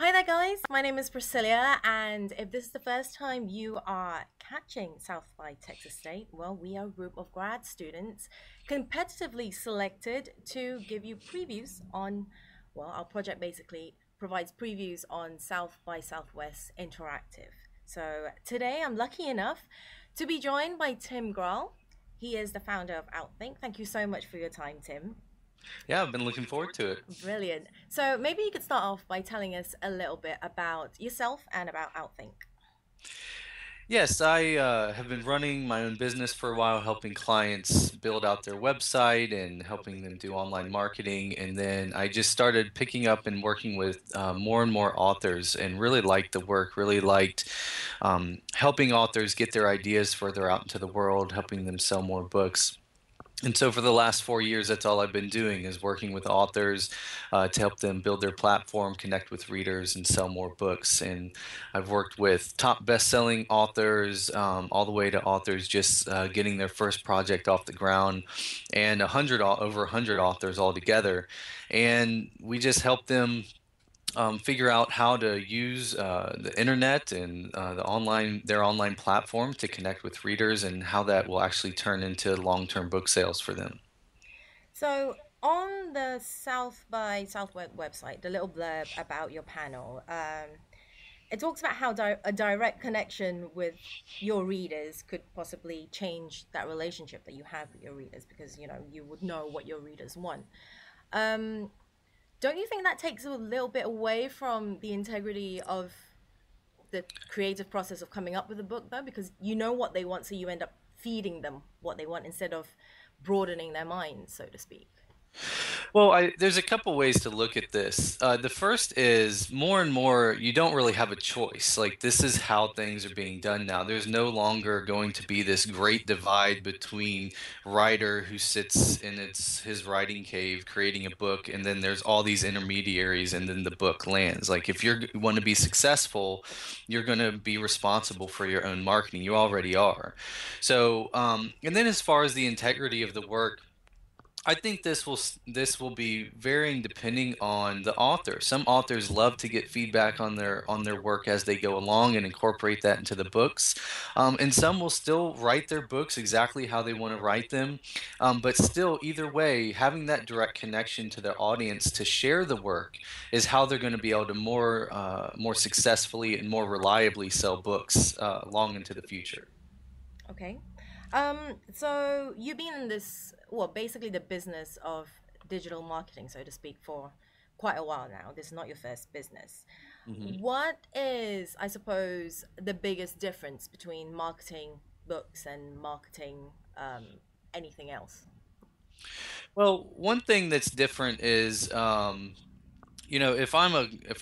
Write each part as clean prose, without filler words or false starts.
Hi there, guys. My name is Priscilla, and if this is the first time you are catching South by Texas State, well, we are a group of grad students competitively selected to give you previews on, well, our project basically provides previews on South by Southwest Interactive. So today I'm lucky enough to be joined by Tim Grahl. He is the founder of Outthink. Thank you so much for your time, Tim. Yeah, I've been looking forward to it. Brilliant. So maybe you could start off by telling us a little bit about yourself and about Outthink. Yes, I have been running my own business for a while, helping clients build out their website and helping them do online marketing. And then I just started picking up and working with more and more authors and really liked the work, really liked helping authors get their ideas further out into the world, helping them sell more books. And so for the last 4 years, that's all I've been doing is working with authors to help them build their platform, connect with readers, and sell more books. And I've worked with top best-selling authors all the way to authors just getting their first project off the ground, and over 100 authors altogether. And we just help them figure out how to use the internet and their online platform to connect with readers and how that will actually turn into long-term book sales for them. So on the South by Southwest website, the little blurb about your panel, it talks about how a direct connection with your readers could possibly change that relationship that you have with your readers because you would know what your readers want. Um, don't you think that takes a little bit away from the integrity of the creative process of coming up with a book though, because you know what they want, so you end up feeding them what they want instead of broadening their minds, so to speak. Well, there's a couple ways to look at this. The first is more and more you don't really have a choice. Like this is how things are being done now. There's no longer going to be this great divide between writer who sits in his writing cave creating a book, and then there's all these intermediaries, and then the book lands. Like if you want to be successful, you're going to be responsible for your own marketing. You already are. So, and then as far as the integrity of the work. I think this will be varying depending on the author. Some authors love to get feedback on their work as they go along and incorporate that into the books, and some will still write their books exactly how they want to write them. But still, either way, having that direct connection to their audience to share the work is how they're going to be able to more successfully and more reliably sell books long into the future. Okay. So you've been in this, well, basically the business of digital marketing, so to speak, for quite a while now. This is not your first business. Mhm. What is, I suppose, the biggest difference between marketing books and marketing anything else? Well, one thing that's different is if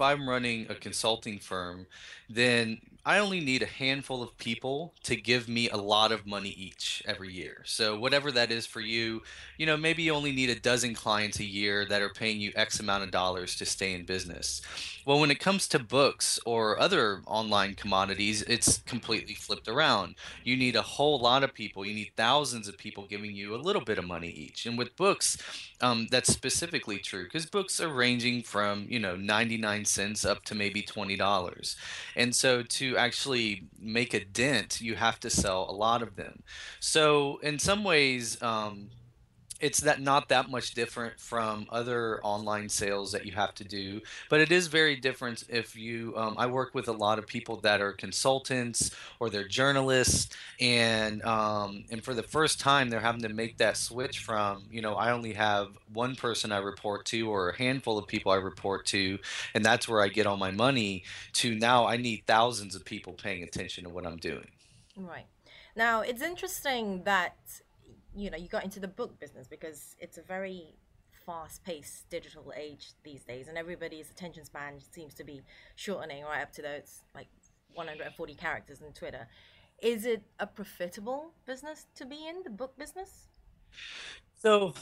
I'm running a consulting firm, then I only need a handful of people to give me a lot of money each every year. So whatever that is for you, maybe you only need a dozen clients a year that are paying you X amount of dollars to stay in business. Well, when it comes to books or other online commodities, it's completely flipped around. You need a whole lot of people. You need thousands of people giving you a little bit of money each. And with books, that's specifically true because books are ranging from 99 cents up to maybe $20. And so to actually make a dent, you have to sell a lot of them. So in some ways, it's that not that much different from other online sales that you have to do, but it is very different if you I work with a lot of people that are consultants or they're journalists, and for the first time they're having to make that switch from I only have one person I report to or a handful of people I report to, and that's where I get all my money, to now I need thousands of people paying attention to what I'm doing. Right. Now, it's interesting that you got into the book business because it's a very fast-paced digital age these days, and everybody's attention span seems to be shortening right up to those like 140 characters in Twitter. Is it a profitable business to be in, the book business? So,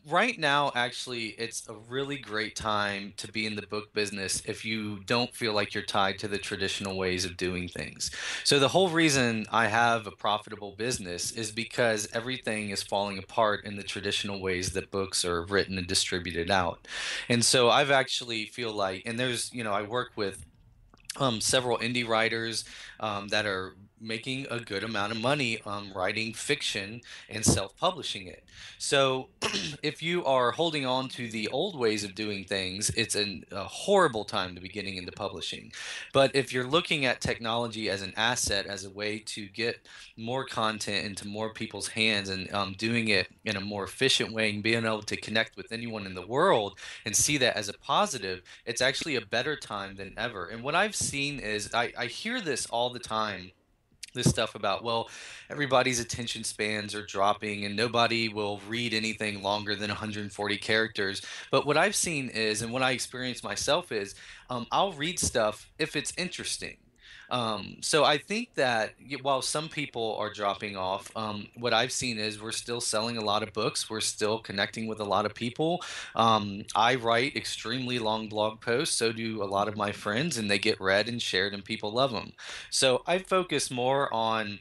right now, actually, it's a really great time to be in the book business if you don't feel like you're tied to the traditional ways of doing things. So, the whole reason I have a profitable business is because everything is falling apart in the traditional ways that books are written and distributed out. And so, I've actually feel like, and there's, I work with several indie writers that are making a good amount of money writing fiction and self-publishing it. So if you are holding on to the old ways of doing things, it's a horrible time to be getting into publishing. But if you're looking at technology as an asset, as a way to get more content into more people's hands and doing it in a more efficient way and being able to connect with anyone in the world and see that as a positive, it's actually a better time than ever. And what I've seen is I hear this all the time, this stuff about, well, everybody's attention spans are dropping and nobody will read anything longer than 140 characters. But what I've seen is, and what I experience myself is, I'll read stuff if it's interesting. So I think that while some people are dropping off, what I've seen is we're still selling a lot of books. We're still connecting with a lot of people. I write extremely long blog posts, so do a lot of my friends, and they get read and shared, and people love them. So I focus more on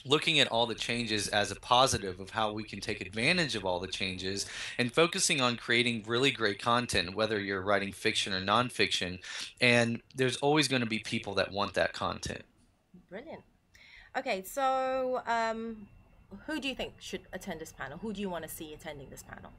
looking at all the changes as a positive of how we can take advantage of all the changes and focusing on creating really great content, whether you're writing fiction or nonfiction. And there's always going to be people that want that content. Brilliant. Okay, so who do you think should attend this panel? Who do you want to see attending this panel?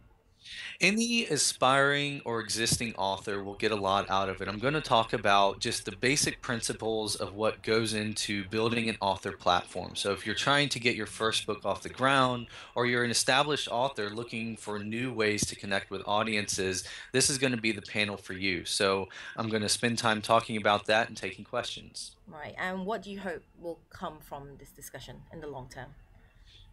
Any aspiring or existing author will get a lot out of it. I'm going to talk about just the basic principles of what goes into building an author platform. So, if you're trying to get your first book off the ground, or you're an established author looking for new ways to connect with audiences, this is going to be the panel for you. So, I'm going to spend time talking about that and taking questions. Right, and what do you hope will come from this discussion in the long term?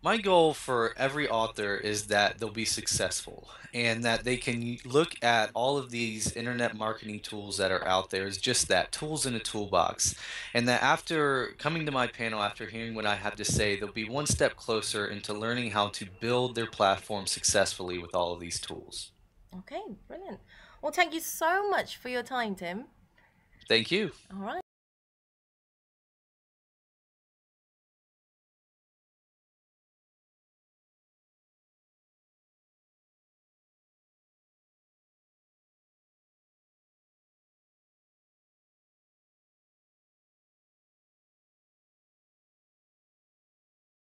My goal for every author is that they'll be successful and that they can look at all of these internet marketing tools that are out there as just that, tools in a toolbox. And that after coming to my panel, after hearing what I have to say, they'll be one step closer into learning how to build their platform successfully with all of these tools. Okay, brilliant. Well, thank you so much for your time, Tim. Thank you. All right.